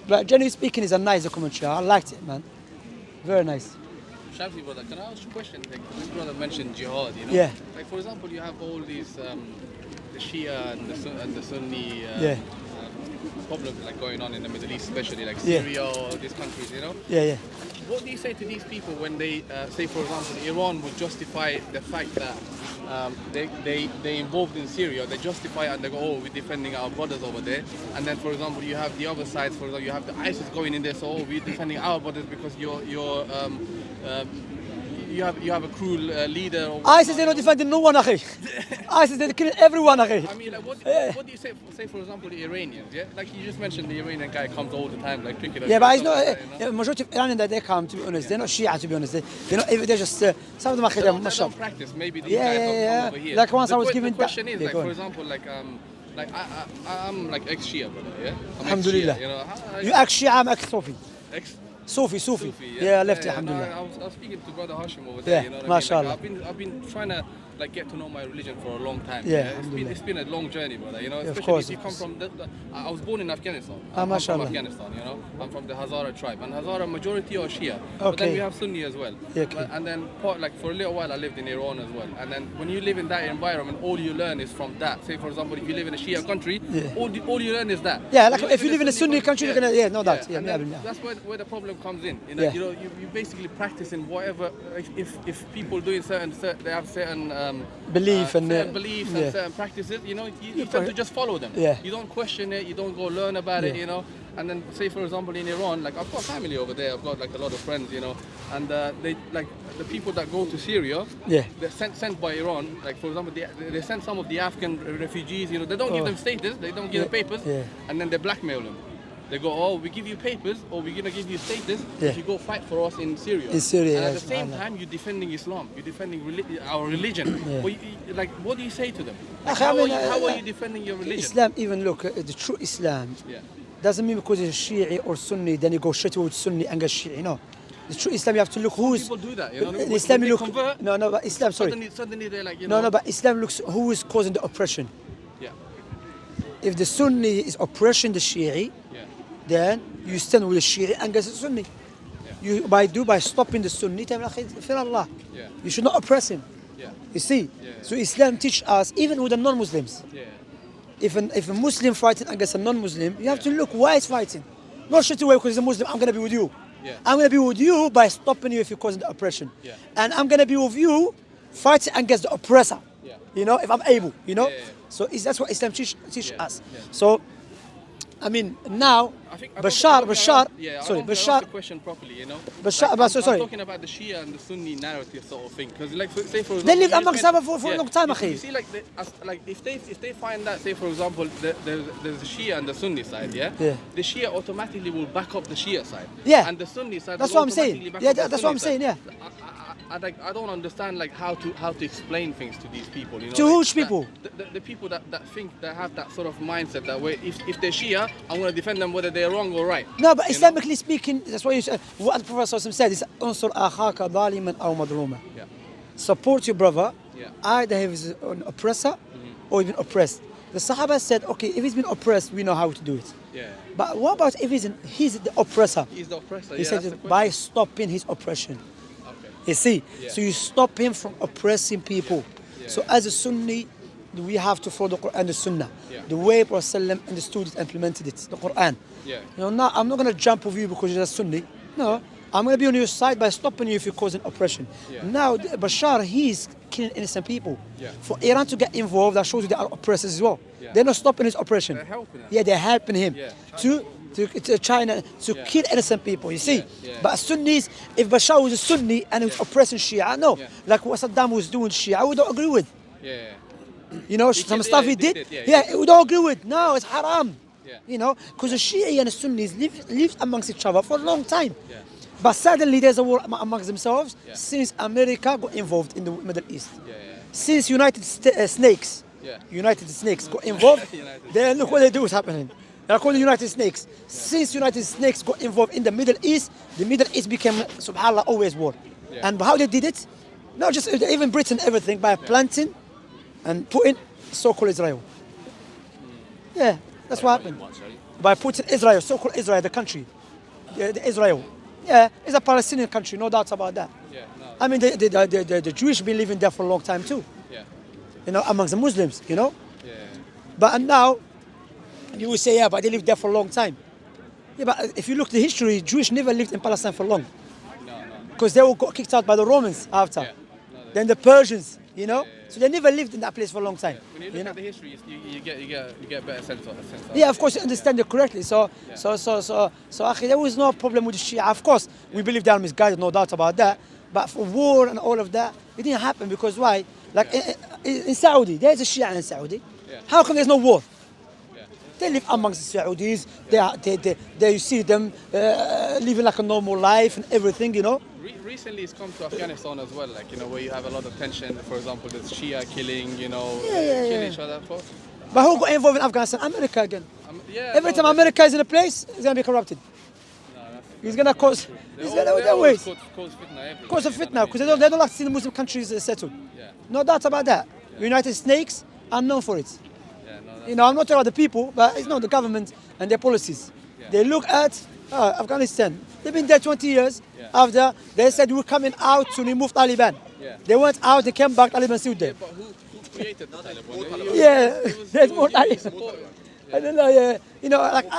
But generally speaking, it's a nice documentary. I liked it, man. Very nice. Shamsi, brother, can I ask you a question? Like, this brother mentioned jihad, you know? Yeah. Like, for example, you have all these, the Shia and the Sunni problems like going on in the Middle East, especially like Syria or these countries, you know? Yeah. What do you say to these people when they say, for example, Iran would justify the fact that they involved in Syria, they justify it and they go, oh, we're defending our brothers over there. And then, for example, you have the other side, for example, you have the ISIS going in there, so oh, we're defending our brothers because you have a cruel leader. Or ISIS, they're not defending no one, akhi. ISIS, they're killing everyone, akhi. I mean, like, what do you say, for example, the Iranians, yeah? Like, you just mentioned the Iranian guy comes all the time, like, cricket. Yeah, but it's not, majority of Iranians that they come, to be honest, they're not Shia, to be honest. They're just, some of them, akhi, they're don't practice, maybe these guys don't come over here. Like, once I was given the question is, like, for example, like I'm like ex-Shia, brother, yeah? Alhamdulillah. You know, You ex-Shia, I'm ex-Sufi. Sufi, yeah, I left it, alhamdulillah. I was speaking to brother Hashim over there, you know what mashallah. I mean? Like, I've been trying to like get to know my religion for a long time. It's been a long journey, brother. You know, especially if you come from I was born in Afghanistan. I'm from Afghanistan, you know. I'm from the Hazara tribe, and Hazara majority are Shia. But then we have Sunni as well. And then for a little while I lived in Iran as well. And then when you live in that environment, all you learn is from that. Say for example, if you live in a Shia country, all you learn is that. Yeah, like if you live in a Sunni country, you're gonna that's where the problem comes in. You know, you basically practicing whatever. If people doing they have certain beliefs and certain practices, you know, you tend to just follow them. You don't question it, you don't go learn about it, you know. And then say for example in Iran, like I've got family over there, I've got like a lot of friends, you know, and they like the people that go to Syria, they're sent by Iran. Like for example, they send some of the Afghan refugees, you know, they don't give them status, they don't give them papers, and then they blackmail them. They go, oh, we give you papers, or we're gonna give you status if you go fight for us in Syria. And at the same time, you're defending Islam, you're defending our religion. Like, what do you say to them? Like, how are you defending your religion? Islam, even look, the true Islam doesn't mean because it's Shi'i or Sunni, then you go straight with Sunni and get Shi'i. No, the true Islam, you have to look who's. People do that, you know. Islam look. Convert, no, but Islam, sorry. Suddenly they're like, you know. No, but Islam looks who is causing the oppression. Yeah. If the Sunni is oppressing the Shi'i, then you stand with the Shia and against the Sunni. You by stopping the Sunni, you should not oppress him. You see? So Islam teach us, even with the non-Muslims. If a Muslim fighting against a non-Muslim, you have to look why he's fighting. Not straight away because he's a Muslim, I'm going to be with you. I'm going to be with you by stopping you if you're causing the oppression. And I'm going to be with you fighting against the oppressor. You know, if I'm able, you know? So that's what Islam teach us. So I mean, now, Bashar. Sorry, Bashar. The question properly, you know. Sorry. I'm talking about the Shia and the Sunni narrative sort of thing, because, like, say for example, they live amongst them for a long time, you see, like, if they find that, say for example, there's the Shia and the Sunni side, the Shia automatically will back up the Shia side, and the Sunni side. That's what I'm saying. That's what I'm saying. I don't understand like how to explain things to these people. You know, to which people? The people that think that have that sort of mindset that way. If they're Shia, I'm going to defend them whether they're wrong or right. No, but Islamically speaking, that's what you said. What the Prophet said is "Unsur akhaka zaliman aw madluma." Support your brother, either he's an oppressor or he's been oppressed. The Sahaba said, okay, if he's been oppressed, we know how to do it. But what about if he's the oppressor? He's the oppressor. He said by stopping his oppression. You see, so you stop him from oppressing people. So as a Sunni, we have to follow the Quran and the Sunnah. The way Prophet understood it, implemented it, the Quran. You know, now I'm not going to jump with you because you're a Sunni. No, I'm going to be on your side by stopping you if you're causing oppression. Now, Bashar, he's killing innocent people. For Iran to get involved, that shows you they are oppressors as well. They're not stopping his oppression. They're helping him. They're helping him to China to kill innocent people, you see. But Sunnis, if Bashar was a Sunni and he was oppressing Shia, no, like what Saddam was doing Shia, we don't agree with. You know, some stuff he did, we don't agree with. No, it's haram. You know, because the Shia and the Sunnis lived amongst each other for a long time. But suddenly there's a war amongst themselves since America got involved in the Middle East. Since United Snakes got involved, then look what they do is happening. They're called the United Snakes. Since United Snakes got involved in the Middle East became, subhanAllah, always war. And how they did it? Not just even Britain, everything, by planting and putting so-called Israel. That's what happened. by putting Israel, so-called Israel, the country, the Israel. Yeah, it's a Palestinian country, no doubts about that. Yeah, no. I mean, the Jewish been living there for a long time too. Yeah. You know, amongst the Muslims, you know. Yeah. But now, you will say, yeah, but they lived there for a long time. Yeah, but if you look at the history, Jewish never lived in Palestine for long. No. Because they all got kicked out by the Romans after. Yeah. Then the Persians, you know. So they never lived in that place for a long time. When you look at the history, you get a better sense of it. Yeah, of course, you understand it correctly. So, akhi, there was no problem with the Shia. Of course, we believe they are misguided, no doubt about that. But for war and all of that, it didn't happen because why? Like in Saudi, there's a Shia in Saudi. Yeah. How come there's no war? Yeah. They live amongst the Saudis. They you see them living like a normal life and everything, you know. Recently, it's come to Afghanistan as well, like, you know, where you have a lot of tension. For example, there's Shia killing, you know, killing each other. But who got involved in Afghanistan? America again. Every time that's America is in a place, it's gonna be corrupted. He's gonna cause. He's gonna always cause fitna everywhere. cause a fitna because they don't like to see the Muslim countries settled. Yeah. No doubt about that. United Snakes are known for it. Yeah, no, You know, I'm not talking about the people, but it's not the government and their policies. Yeah. They look at Afghanistan. They've been there 20 years. Yeah. After they said we're coming out to remove Taliban. Yeah. They went out, they came back, Taliban still there. but who created the Taliban? Yeah, there's more It Taliban. was I don't know, yeah. You know, like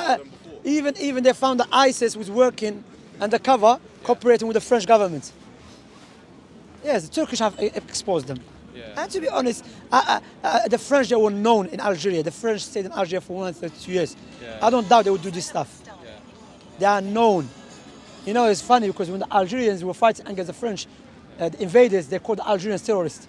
even they found that ISIS was working undercover, cooperating with the French government. Yes, the Turkish have exposed them. Yeah. And to be honest, the French, they were known in Algeria. The French stayed in Algeria for 132 years. Yeah. I don't doubt they would do this stuff. Yeah. They are known. You know, it's funny because when the Algerians were fighting against the French, the invaders, they called the Algerians terrorists.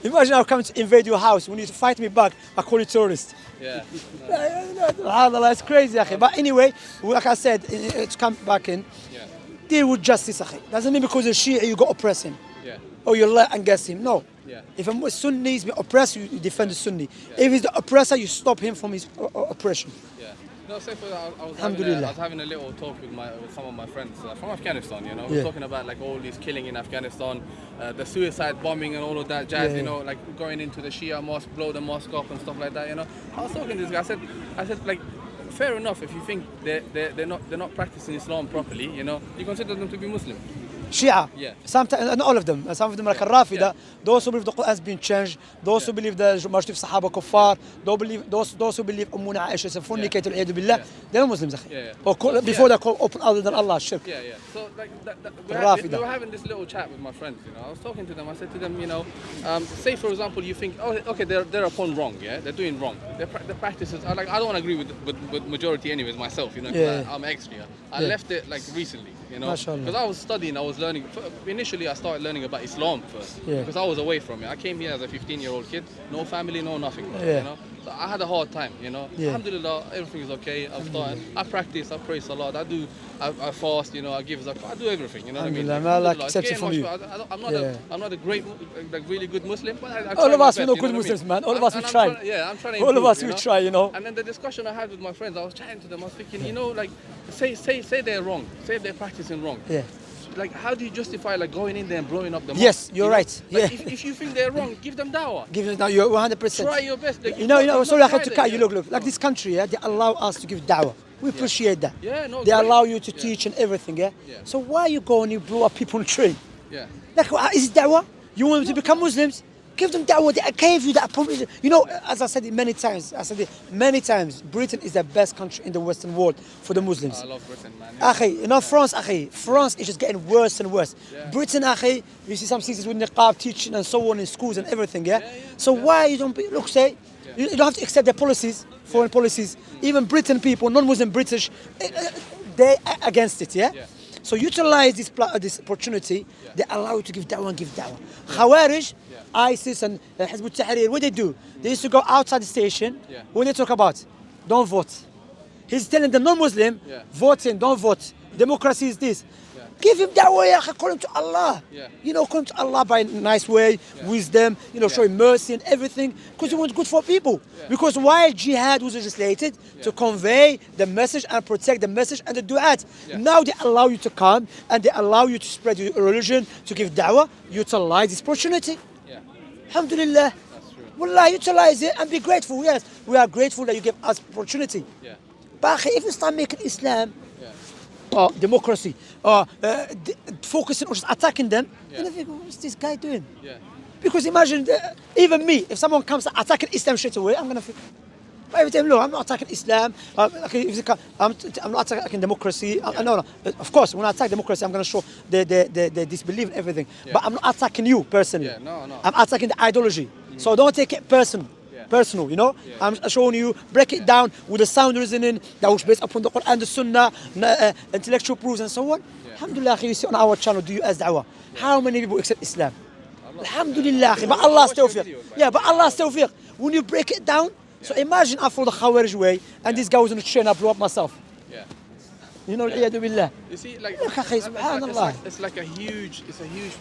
Yeah. Imagine I come to invade your house. When you fight me back, I call you terrorist. Yeah. It's crazy, akhi. But anyway, like I said, to come back in, Yeah. deal with justice, akhi. Doesn't mean because you're Shia you got oppress him. Yeah. Or you lie against him. No. Yeah. If a Sunni is being oppressed, you defend the Sunni. If he's the oppressor, you stop him from his oppression. Yeah. No, say for that, I was Alhamdulillah. having a little talk with some of my friends from Afghanistan, you know. We're talking about like all this killing in Afghanistan, the suicide bombing and all of that jazz, you know, like going into the Shia mosque, blow the mosque up and stuff like that, you know. I was talking to this guy, I said like, fair enough if you think they're not practicing Islam properly, you know, you consider them to be Muslim. Shia. Yeah. Sometimes, not all of them. Some of them like Rafida. Those who believe the Quran has been changed. Those who believe the majority of Sahaba kuffar. Those who believe Ummuna Aisha is a fornicator, billah. They're not Muslims. Yeah. Or before they call open other than Allah, shirk. Yeah. So like we were having this little chat with my friends, you know. I was talking to them. I said to them, you know, say for example, you think, oh, okay, they're upon wrong, yeah, they're doing wrong. The practices are like, I don't agree with majority anyways myself, you know. Yeah. I'm extra. I left it like recently, you know, MashaAllah. because I was studying, I was learning. Initially, I started learning about Islam first, because I was away from it. I came here as a 15-year-old kid, no family, no nothing, you know. So I had a hard time, you know. Alhamdulillah, everything is okay. I've started. I practice. I pray salat. I fast. You know. I give zakah. I do everything. You know what I mean? Alhamdulillah, may Allah accept it from you. I'm not a great, like really good Muslim, but I all of us, we're not not good Muslims, man. All of us, we try. I'm trying to all of us, improve, we try, you know. And then the discussion I had with my friends, I was chatting to them. I was thinking, you know, like, say they're wrong. Say they're practicing wrong. Yeah. Like, how do you justify like going in there and blowing up the mosque? Yes, you're right. Like, Yeah. if you think they're wrong, give them dawah. Give it now. You're 100%. Try your best. Like, You know. Sorry, I have to tried cut it, you. Look. Like this country, yeah, they allow us to give da'wah. We appreciate that. Yeah, no, They great. allow you to teach and everything, yeah? Yeah. So why you go and you blow up people on the train? Yeah. Like, is it da'wah? You want them to become Muslims? Give them da'wah. They gave you that. You know, as I said it many times, Britain is the best country in the Western world for the Muslims. I love Britain, man. Akhi, you know France, France is just getting worse and worse. Yeah. Britain, akhi, you see some cities with niqab teaching and so on in schools and everything, yeah? So why you don't, you don't have to accept their policies, foreign policies. Even Britain people, non-Muslim British, they're against it, yeah? So utilize this opportunity, they allow you to give da'wah and give da'wah. Khawarij, ISIS and Hizb ut-Tahrir, what they do? They used to go outside the station, when they talk about, don't vote. He's telling the non-Muslim, voting, don't vote. Democracy is this. Give him da'wah, call him to Allah. You know, call him to Allah by a nice way, wisdom, you know, show him mercy and everything, because you want good for people. Because while jihad was legislated to convey the message and protect the message and the du'at, now they allow you to come and they allow you to spread your religion, to give da'wah, utilize this opportunity. Alhamdulillah. That's true. Wallah, utilize it and be grateful. Yes, we are grateful that you gave us opportunity. Yeah. But if you start making Islam or democracy or focusing on just attacking them, then I think, what's this guy doing? Yeah. Because imagine, even me, if someone comes attacking Islam straight away, I'm gonna feel. But every time, no, I'm not attacking Islam. I'm not attacking democracy. No. Of course, when I attack democracy, I'm gonna show the disbelief in everything. But I'm not attacking you personally. Yeah, no. I'm attacking the ideology. So don't take it personal, you know. I'm showing you, break it down with the sound reasoning that was based upon the Quran, the Sunnah, intellectual proofs and so on. Alhamdulillah, you see on our channel, do you as da'wah? How many people accept Islam? Alhamdulillah, but Allah's tawfiq. Yeah, but Allah's tawfiq. When you break it down, so imagine I follow the Khawarij way and this guy was on the train, I blew up myself. Yeah. You know, billah. You see, like, subhanallah. It's a huge.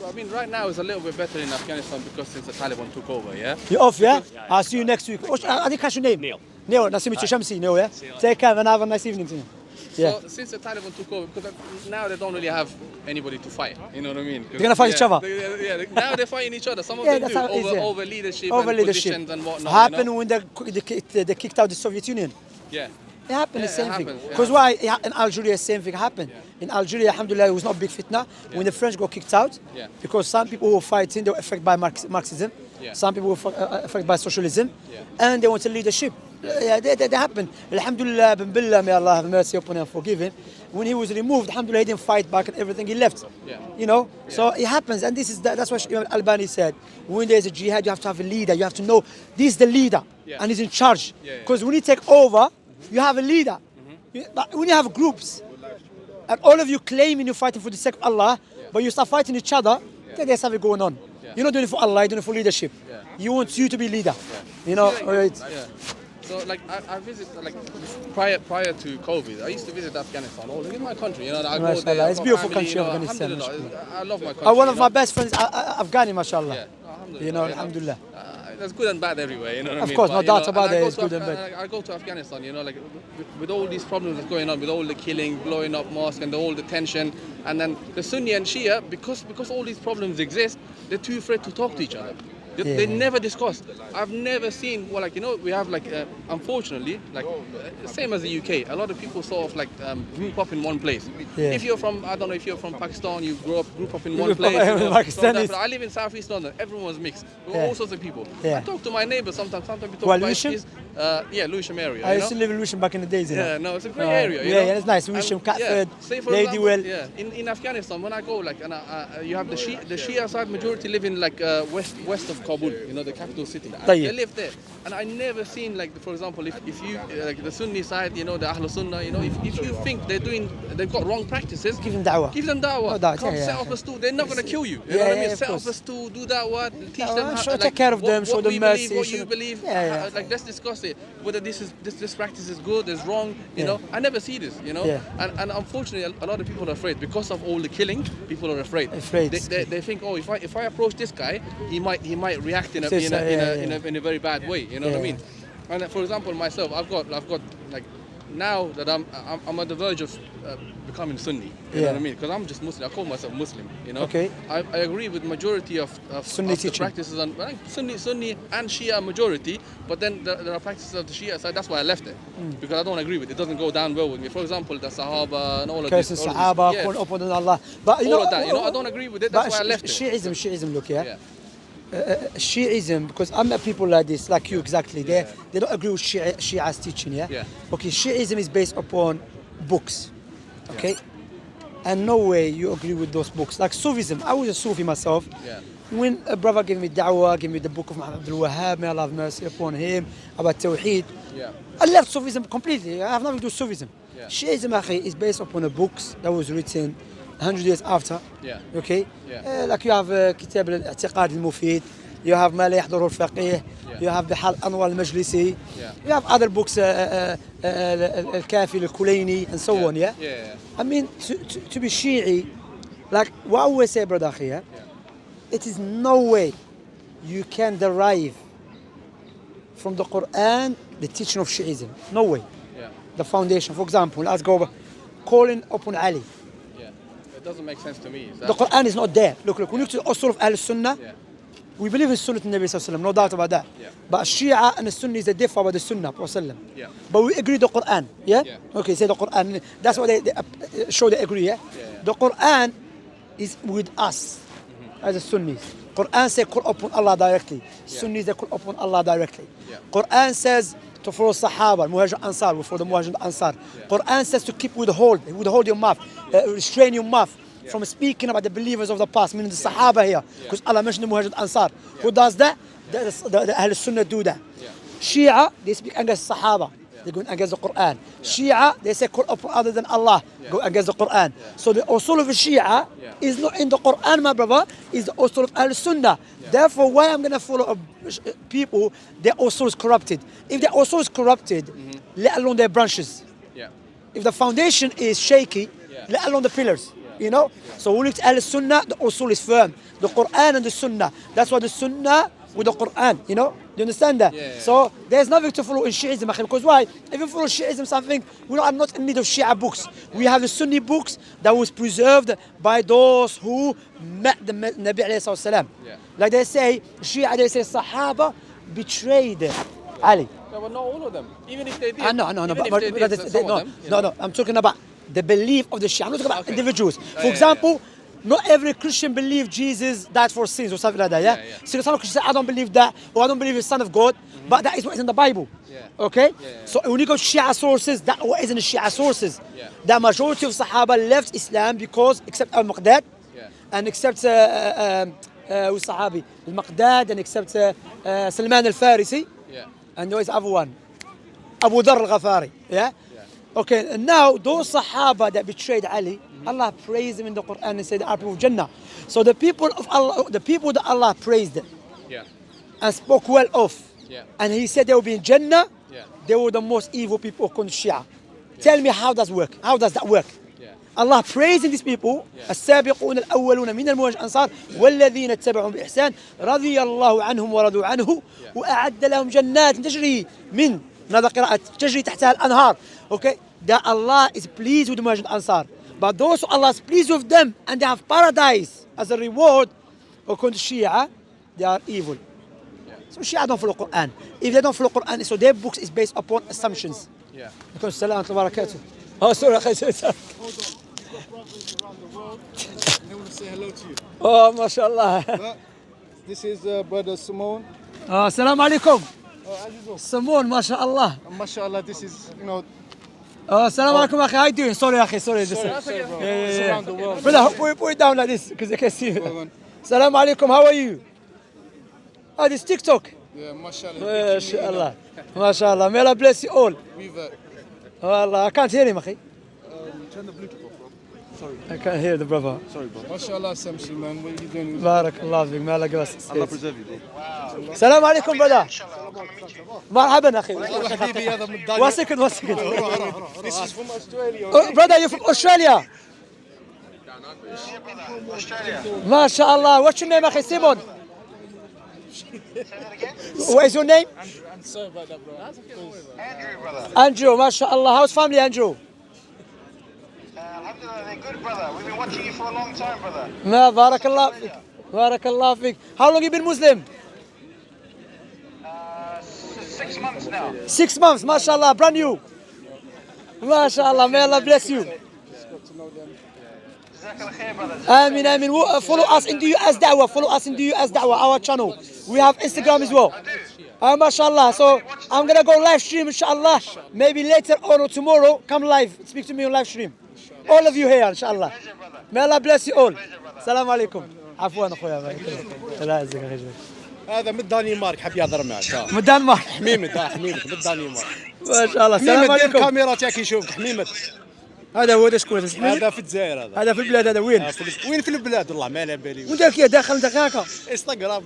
I mean, right now it's a little bit better in Afghanistan because since the Taliban took over, yeah. You off, yeah? I'll see you next week. I think, what's your name? Neil, nice to meet you, Shamsi, Neil, yeah? Take care and have a nice evening to you. Yeah. So since the Taliban took over, because now they don't really have anybody to fight. You know what I mean? They're gonna fight each other. Now they're fighting each other. Some of them do over leadership and positions and whatnot. Happened when they kicked out the Soviet Union. Yeah. It happened the same thing. Because why? In Algeria, the same thing happened. In Algeria, alhamdulillah, it was not big fitna. When the French got kicked out, because some people who were fighting, they were affected by Marxism. Some people were affected by socialism, and they wanted leadership. That happened. Alhamdulillah, bin billah, may Allah have mercy upon him and forgive him. When he was removed, alhamdulillah, he didn't fight back and everything, he left. You know, so it happens, and that's what Imam Albani said. When there's a jihad, you have to have a leader. You have to know this is the leader, and he's in charge. Because when you take over, you have a leader. But when you have groups, and all of you claiming you're fighting for the sake of Allah, but you start fighting each other, then there's something going on. You're not doing it for Allah, you're doing it for leadership. You want you to be leader. You know, right? So like I visited like prior to COVID, I used to visit Afghanistan. Oh, look at my country, you know. I go there. It's a beautiful country, Afghanistan. I love my country. One of my best friends, Afghani, mashallah. Yeah, alhamdulillah. You know, alhamdulillah. There's good and bad everywhere, you know what I mean? Of course, no doubt about it, it's good and bad. I go to Afghanistan, you know, like with all these problems that's going on, with all the killing, blowing up mosques and all the tension, and then the Sunni and Shia, because all these problems exist, they're too afraid to talk to each other. They never discuss. I've never seen, well, like, you know, we have like, unfortunately, like, same as the UK, a lot of people sort of like group up in one place. If you're from, I don't know, if you're from Pakistan, you group up in one place. I live in Southeast London, everyone's mixed. All sorts of people. I talk to my neighbours sometimes we talk about Lewisham? Lewisham area. I used to live in Lewisham back in the days. No, it's a great area. You know? It's nice. Lewisham, Catford, Ladywell. In Afghanistan, when I go, like, and you have the Shia side majority live in like west of Kabul, you know, the capital city. They live there, and I never seen, like, for example, if you like the Sunni side, you know, the Ahl Sunnah, you know, if you think they've got wrong practices, give them da'wah. Come set up a stool. They're not gonna kill you. You know what I mean? Set up a stool, do da'wah, teach them how, take care of them, show them mercy. What you believe. Like, let's discuss it. Whether this practice is good, is wrong. You know, I never see this. You know, and unfortunately, a lot of people are afraid because of all the killing. People are afraid. They think, oh, if I approach this guy, he might react in a very bad way. You know what I mean? And for example, myself, I've got like, now that I'm at the verge of becoming Sunni, you know what I mean? Because I'm just Muslim. I call myself Muslim, you know. I agree with majority of Sunni the practices on Sunni and Shia majority, but then there are practices of the Shia side. That's why I left it, because I don't agree with it. It doesn't go down well with me. For example, the Sahaba and all of this. Sahaba, upon Allah. But you know, all of that, you know, I don't agree with it. That's why I left it. Shiism, look, Shiism, because I'm a people like this, like you exactly. They don't agree with Shia's teaching, Okay, Shiism is based upon books, okay? And no way you agree with those books. Like Sufism, I was a Sufi myself. When a brother gave me da'wah, gave me the book of Muhammad Abdul Wahhab, may Allah have mercy upon him, about Tawheed, I left Sufism completely. I have nothing to do with Sufism. Shiism is based upon a books that was written 100 years after. Okay? Like you have Kitab al-I'tiqad al-Mufid, you have ما لا يحضره الفقيه, you have بحار الأنوار المجلسي, you have other books, الكافي الكليني, and so on, I mean, to be Shi'i, like what I always say, brother Akhi, it is no way you can derive from the Quran the teaching of Shi'ism. No way. The foundation, for example, let's go calling upon Ali. It doesn't make sense to me. The Quran is not there. Look, when you look to the Usul of Ahl Sunnah, We believe in Sunnah Nabi Sallallahu Alaihi Wasallam, no doubt about that. Yeah. But Shia and the Sunnis, they differ about the Sunnah Prophet. Yeah. But we agree the Quran. Yeah? Yeah. Okay, say the Quran. That's what they show they agree. Yeah? The Quran is with us as a Sunnis. Quran says call upon Allah directly. Sunnis they call upon Allah directly. Quran says to follow Sahaba, Muhajir Ansar, we follow the Muhajir Ansar. Quran says to keep withhold your mouth, restrain your mouth from speaking about the believers of the past, meaning the Sahaba here, because Allah mentioned the Muhajir Ansar. Who does that? The Ahl Sunnah do that. Shia, they speak against Sahaba. They go against the Quran. Shia, they say call upon other than Allah, go against the Quran. So the usul of Shia is not in the Quran, my brother, is the usul of Ahl Sunnah. Therefore, why I'm going to follow people, their usul is corrupted. If their usul is corrupted, let alone their branches. If the foundation is shaky, let alone the pillars. You know? So when it's Ahl Sunnah, the usul is firm. The Quran and the Sunnah. That's why the Sunnah with the Quran, you know? Do you understand that? So there's nothing to follow in Shiism, because why? If you follow Shiism something, we are not in need of Shia books. We have the Sunni books that was preserved by those who met the Nabi alayhi salam. Like they say, Shia, they say Sahaba betrayed Ali. Yeah, but not all of them. Even if they did. No, I'm talking about the belief of the Shia. I'm not talking about individuals. For example, not every Christian believes Jesus died for sins or something like that, yeah? So some Christians say, I don't believe that, or I don't believe he's the Son of God, but that is what is in the Bible, okay? So when you go to Shia sources, that what is in the Shia sources. The majority of Sahaba left Islam because, except Al-Muqdad, and except Sahabi, Al-Muqdad, and except Salman Al-Farisi, and there is other one, Abu Dharr Al-Ghafari, yeah? Okay, and now those Sahaba that betrayed Ali, Allah praised them in the Quran and said, are people of Jannah. So the people of Allah, the people that Allah praised and spoke well of, and He said they will be in Jannah, they were the most evil people according to Shia. Tell me how does work? How does that work? Allah praising these people, السابقون الأولون من المهاجرين والأنصار والذين اتبعهم بإحسان رضي الله عنهم ورضوا عنه وأعد لهم جنات تجري من هذا قراءة تجري تحتها الأنهار. Okay, that Allah is pleased with the Muhajir Ansar. But those who Allah is pleased with them and they have paradise as a reward, according to Shia, they are evil. So Shia don't follow Quran. If they don't follow Quran, so their books is based upon assumptions. Because salam wa barakatuh. Oh, sorry, Hold on. We've got brothers around the world. They want to say hello to you. Oh, mashallah. This is brother Simone. Assalamu alaikum. Simone, mashallah. MashaAllah, this is, you know. Assalamu alaikum, akhi. How you doing? Sorry, akhi. Sorry. Around the world. Brother, put it down like this because they can see you. Assalamu alaikum. How are you? Oh, this TikTok. Yeah, mashallah. MashaAllah. MashaAllah. May Allah bless you all. Allah, I can't hear him, akhi. Turn the Bluetooth off, bro. Sorry. I can't hear the brother. Sorry, bro. MashaAllah, Shamsi, man. What are you doing? Barakallah fik. May Allah give us. Allah preserve you, bro. Assalamu alaikum, brother. مرحبا اخي. حبيبي هذا من One second. This is from Australia. Oh, brother, you're from Australia. MashaAllah. What's your name, akhi? Simon. What is your name? Sorry about that, bro. Andrew, brother. Andrew. MashaAllah. How's family, Andrew? Alhamdulillah, they're good, brother. We've been watching you for a long time, brother. Barakallah fik. Barakallah fik. How long have you been Muslim? 6 months now. 6 months, mashallah, brand new. Mashallah, may Allah bless you. Jazakallah khair, brother. Ameen. Follow us in the US Dawah. Follow us in the US Dawah, our channel. We have Instagram as well. Mashallah. So I'm gonna go live stream, inshallah. Maybe later on or tomorrow, come live. Speak to me on live stream. All of you here, inshallah. May Allah bless you all. Assalamu alaikum. عفوا اخويا. لا يعزك يا رجل. هذا من الدنمارك حب يهضر معك. من الدنمارك. حميمة حميمة من الدنمارك. ما شاء الله. السلام عليكم. الكاميرا تاعك يشوفك حميمة. هذا هو شكون هذا في الجزائر هذا. هذا في البلاد هذا وين؟ وين في البلاد والله ما على بالي. وين داك داخل دقاقة؟ انستغرام.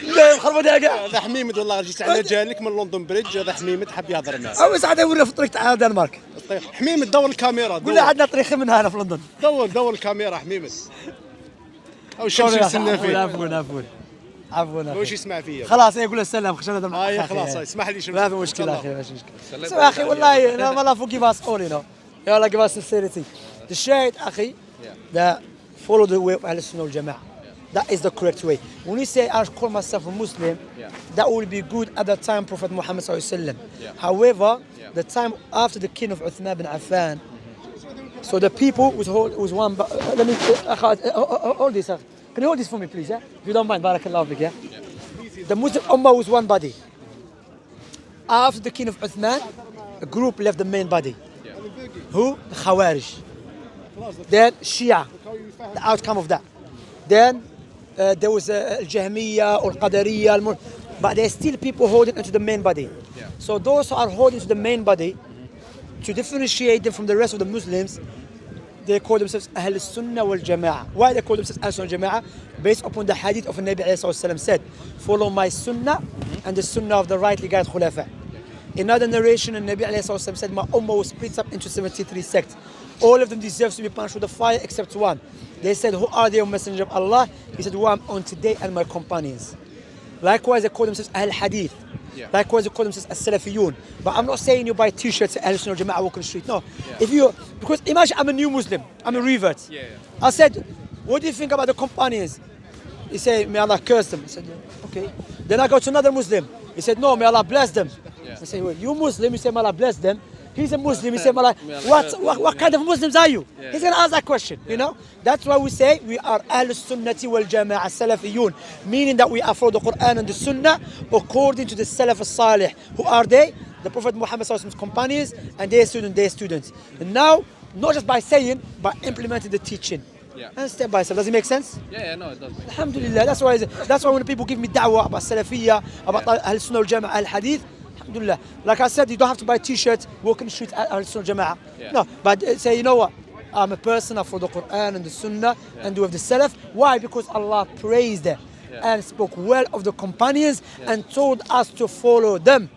لا خربوا دقاقة. هذا حميمة والله جيت على جالك من لندن بريدج هذا حميمة حب يهضر معك. أو ساعة ولا في طريق تاع الدنمارك. حميمة دور الكاميرا. ولا عندنا طريق من هنا في لندن. دور الكاميرا حميمة. أو شمسي يستنى فيه. عفوا واش يسمع فيا. خلاص يقول السلام خشنا هذا خلاص اسمح لي شمسي. ما في مشكلة أخي ماشي مشكلة. أخي والله أنا ما لا فوق باس أولي نو. يلا give us sincerity. The shade أخي. The follow the way of Ahl Sunnah wal Jama'ah. That is the correct way. When you say I call myself a Muslim, that will be good at the time Prophet Muhammad sallallahu alaihi wasallam. However, the time after the king of Uthman bin Affan, so the people was one. Let me hold this. Can you hold this for me, please? If you don't mind, barakallahu fik. Yeah. The Muslim Ummah was one body. After the king of Uthman, a group left the main body. Who? The Khawarij. Then Shia. The outcome of that. Then there was Al-Jahmiyyah or Qadariyah, but there's still people holding into the main body. So those who are holding to the main body, to differentiate them from the rest of the Muslims, they call themselves Ahl Sunnah wal Jama'ah. Why they call themselves Ahl Sunnah wal Jama'ah? Based upon the hadith of the Nabi ﷺ said, follow my Sunnah and the Sunnah of the rightly guided Khulafa. Another narration, the Nabi ﷺ said, my Ummah was split up into 73 sects. All of them deserve to be punished with the fire except one. They said, who are they, O Messenger of Allah? He said, who I'm on today and my companions. Likewise, they call themselves Ahl Hadith. Likewise, they call themselves As-Salafiyun. But I'm not saying you buy t-shirts at Ahl Sunnah wal Jama'ah walking the street. No. If you, because imagine I'm a new Muslim. I'm a revert. I said, what do you think about the companions? He said, may Allah curse them. I said, okay. Then I go to another Muslim. He said, no, may Allah bless them. I say, well, you Muslim, you say, may Allah bless them. He's a Muslim, he said, may Allah, what kind of Muslims are you? He's going to ask that question, you know. That's why we say we are Ahl Sunnati wal Jama'ah Salafiyun, meaning that we are for the Quran and the Sunnah according to the Salaf al-Salih. Who are they? The Prophet Muhammad's companions and their students. And now, not just by saying, but implementing the teaching. And step by step. Does it make sense? No, it does. Alhamdulillah. That's why when people give me da'wah about Salafiyya, about Ahl Sunnah wal Jama'ah, Al Hadith, alhamdulillah. Like I said, you don't have to buy t-shirts, walk in the street at Ahl Sunnah wal Jama'ah. No, but say, you know what? I'm a person, I follow the Quran and the Sunnah and do with the Salaf. Why? Because Allah praised them and spoke well of the companions and told us to follow them.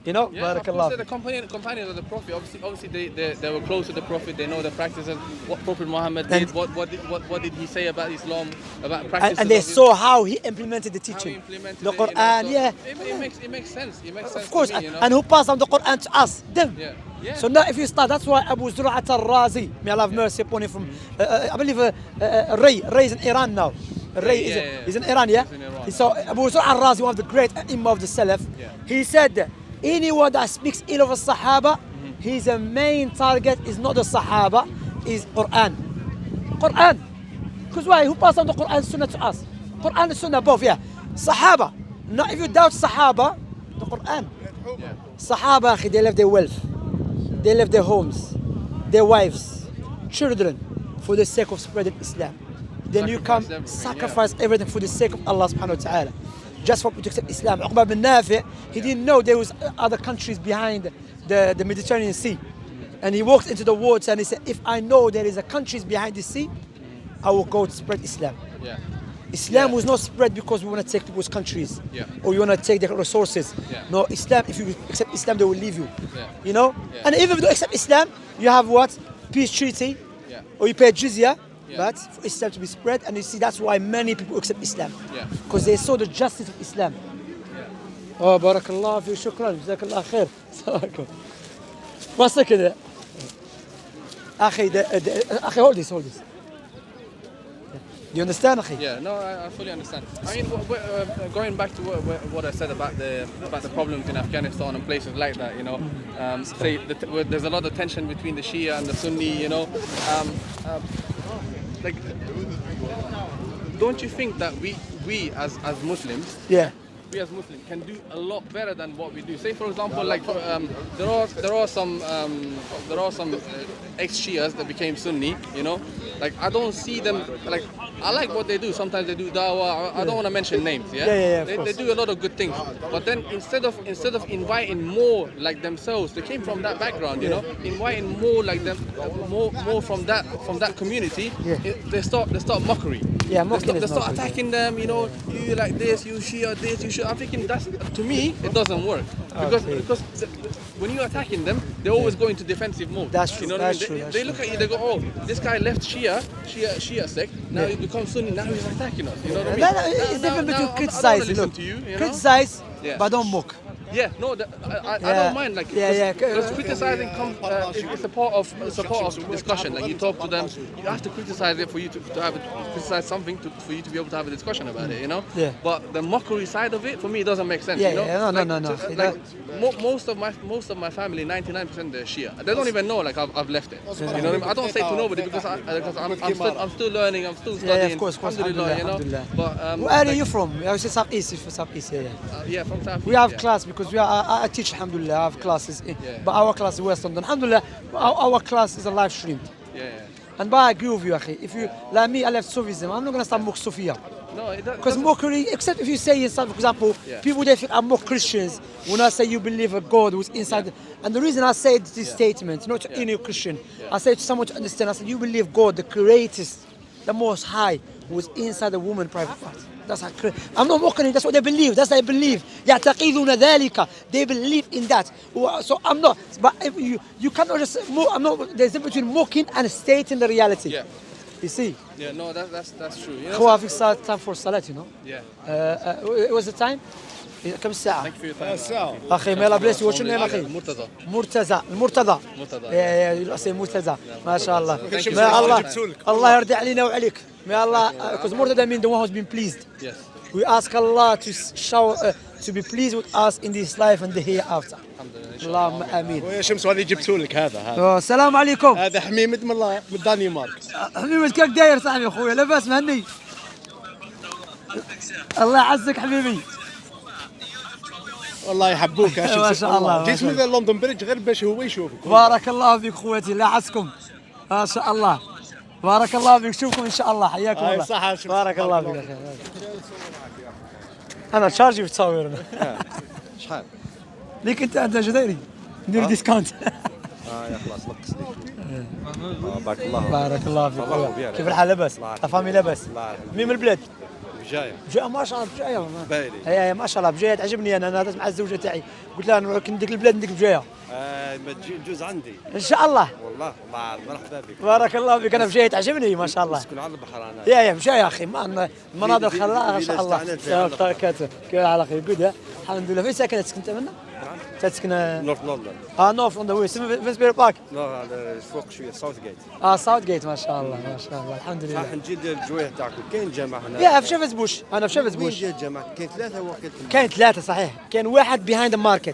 You know, barakallah. The companions of the Prophet, obviously they were close to the Prophet. They know the practices, what Prophet Muhammad did, what did he say about Islam, about practices. And they saw how he implemented the teaching, the Quran. It makes sense. It makes sense. Of course, to me, you know? and who passed on the Quran to us? Them. So now, if you start, that's why Abu Zur'at al-Razi, may Allah have mercy upon him, from I believe Ray is in Iran now. Ray is in Iran, So Abu Zur'at al-Razi, one of the great imam of the Salaf, he said, anyone that speaks ill of a Sahaba, his main target is not the Sahaba, is Quran. Quran. Because why? Who passed on the Quran and Sunnah to us? Quran and Sunnah both, Sahaba. Now if you doubt Sahaba, the Quran. Sahaba, they left their wealth. They left their homes, their wives, children, for the sake of spreading Islam. Then you come sacrifice everything for the sake of Allah subhanahu wa ta'ala. Just for to accept Islam. Uqba bin Nafi, he didn't know there was other countries behind the Mediterranean Sea. And he walked into the water and he said, if I know there is a countries behind the sea, I will go to spread Islam. Islam was not spread because we want to take people's countries or we want to take their resources. No, Islam, if you accept Islam, they will leave you. You know? And even if you don't accept Islam, you have what? Peace treaty, or you pay jizya. But for Islam to be spread, and you see that's why many people accept Islam, because they saw the justice of Islam. Oh, barakallah fi, shukran, jazakallah khair. What's كده? أخي, hold this. Do you understand, أخي? Yeah, no, I fully understand. I mean, going back to what I said about the problems in Afghanistan and places like that, you know, there's a lot of tension between the Shia and the Sunni, you know. Like, don't you think that we as Muslims, we as Muslims can do a lot better than what we do? Say, for example, like there are some ex-Shias that became Sunni, you know. Like, I don't see them, like, I like what they do. Sometimes they do dawah. I don't want to mention names. They do a lot of good things. But then instead of inviting more like themselves, they came from that background, you know, inviting more like them, more from that community. They start mockery. They start attacking them. You know, you like this, you Shia this, you Shia. I'm thinking that's, to me, it doesn't work because when you're attacking them, they always go into defensive mode. That's true. You know what I mean? They look at you, they go, oh, this guy left Shia sect, now he becomes Sunni, now he's attacking us. You know what I mean? It's different between criticize. Listen to you, you know? Criticize, but don't mock. Yeah, no, I don't mind. Like, because criticizing comes. It's a part of discussion. Like, you talk to them, you have to criticize it for you to have criticize something for you to be able to have a discussion about it. You know. Yeah. But the mockery side of it, for me, it doesn't make sense. Yeah, you know? yeah, no. Like, most of my family, 99% they're Shia. They don't even know like I've left it. You know what I mean? I don't say to nobody because I'm still learning. I'm still studying. Yeah, of course. Alhamdulillah, you know. But where are you from? I say Southeast. Southeast. Yeah, from South. We have class because I teach. Alhamdulillah, I have classes. But our class is West London. Alhamdulillah, our class is a live stream. Yeah. And but I agree with you, akhi. If you like me, I left Sufism. I'm not gonna start mock Sufia. No, because mockery, except if you say inside, for example, people they think I'm mock Christians when I say you believe a God who's inside. And the reason I said this statement, not to any Christian, I say to someone to understand. I said you believe God, the greatest, the most high, who's inside the woman private part. That's how I'm not mocking it, that's what they believe. That's what they believe. يعتقدون ذلك. They believe in that. So I'm not. But if you cannot just. I'm not. There's a difference between mocking and stating the reality. Yeah. You see? Yeah, no, that's true. You know, Khwa, it's time for salat, you know? Yeah. It was the time? كم الساعة؟ Thank you for your time. أخي may Allah bless you. What's your name أخي؟ مرتضى. مرتضى. Yeah, you say مرتضى. ما شاء الله. May Allah يرضي علينا وعليك. May Allah, because مرتضى means the one who's been pleased. Yes. We ask Allah to show, to be pleased with us in this life and the hereafter. اللهم امين. ويا شمس هذه جبته لك هذا. السلام عليكم. هذا حميد من الدنمارك. حبيبي كيف داير صاحبي اخويا؟ لاباس مهني. الله يعزك حبيبي. والله يحبوك يا شمس. ما شاء الله. جيت من لندن بريدج غير باش هو يشوفك. بارك الله فيك اخوتي، الله يعزكم. ما شاء الله. بارك الله فيك، نشوفكم ان شاء الله، حياكم الله. صح. بارك الله فيك اخي. انا تشارجي بتصورنا. شحال؟ ليك انت جزائري ندير ديسكاونت. يا خلاص نقص ليك. بارك الله. بارك الله فيك. كيف الحال؟ لاباس؟ الفامي لاباس؟ مين من البلاد؟ بجاية ما شاء الله. بجاية بايلي. هي ما شاء الله بجاية تعجبني. انا هذا مع الزوجة تاعي قلت لها نروح نديك البلاد نديك بجاية. ما تجي جوز عندي ان شاء الله. والله مرحبا بك. بارك الله فيك. انا بجاية تعجبني ما شاء الله. تسكن على البحر انا. يا بجاية اخي، المناظر خلاها ما شاء الله. كاتب كيف الحال اخي؟ جود الحمد لله. فين ساكن؟ تسكن انت منا؟ تسكن نورث لندن. نورث لندن. وين فينسبيري بارك؟ لا فوق شويه ساوث جيت. ساوث جيت. ما شاء الله ما شاء الله الحمد لله. راح نجي الجويه تاعكم. كاين جامع هنا؟ يا في شيفز بوش. انا في شيفز بوش. وين جا الجامع؟ كاين ثلاثه وقت. كاين ثلاثة صحيح. كاين واحد behind the market.